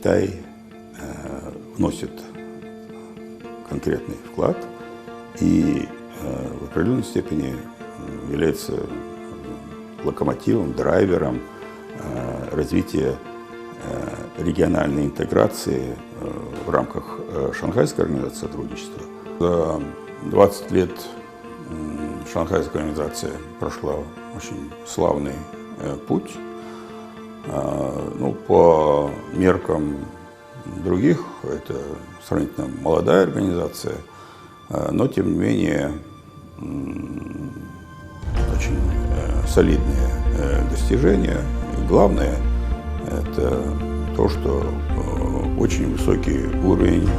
Китай вносит конкретный вклад и в определенной степени является локомотивом, драйвером развития региональной интеграции в рамках Шанхайской организации сотрудничества. За 20 лет Шанхайская организация прошла очень славный путь. По меркам других это сравнительно молодая организация, но тем не менее очень солидные достижения. И главное это то, что очень высокий уровень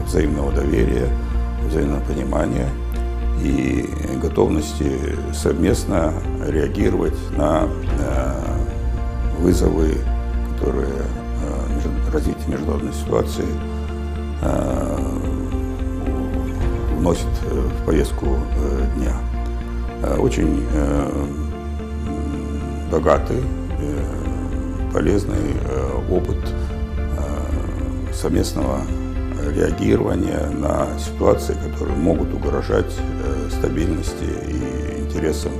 взаимного доверия, взаимного понимания и готовности совместно реагировать на вызовы, которые развитие международной ситуации вносит в повестку дня. Очень богатый, полезный опыт совместного реагирования на ситуации, которые могут угрожать стабильности и интересам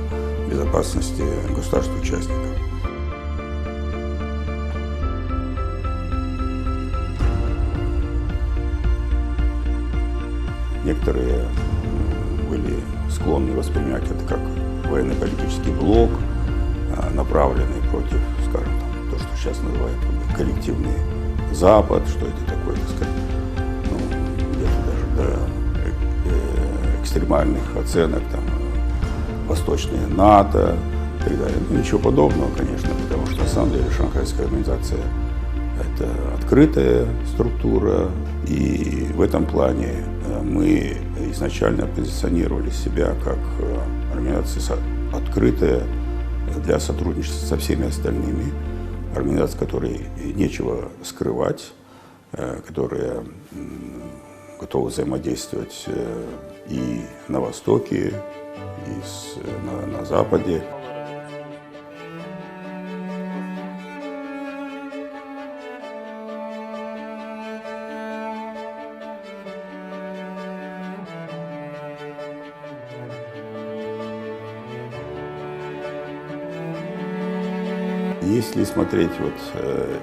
безопасности государств-участников. Некоторые были склонны воспринимать это как военно-политический блок, направленный против, скажем, то, что сейчас называют коллективный Запад, что это такое, так сказать, где-то даже до экстремальных оценок, восточное НАТО и так далее. Ничего подобного, конечно, потому что на самом деле Шанхайская организация – это открытая структура, и в этом плане мы изначально позиционировали себя как организация открытая для сотрудничества со всеми остальными, организация, которой нечего скрывать, которая готова взаимодействовать и на Востоке, и на Западе. Если смотреть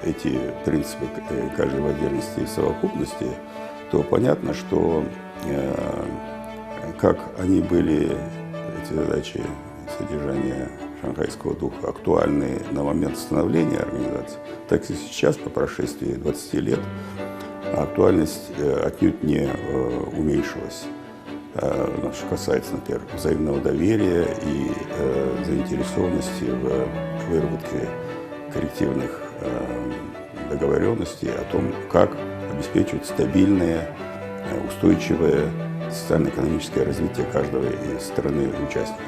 эти принципы каждой в отдельности и в совокупности, то понятно, что как они были, эти задачи содержания шанхайского духа, актуальны на момент становления организации, так и сейчас, по прошествии 20 лет, актуальность отнюдь не уменьшилась. Что касается, например, взаимного доверия и заинтересованности в выработке коллективных договоренностей о том, как обеспечивать стабильное, устойчивое социально-экономическое развитие каждого из страны-участников.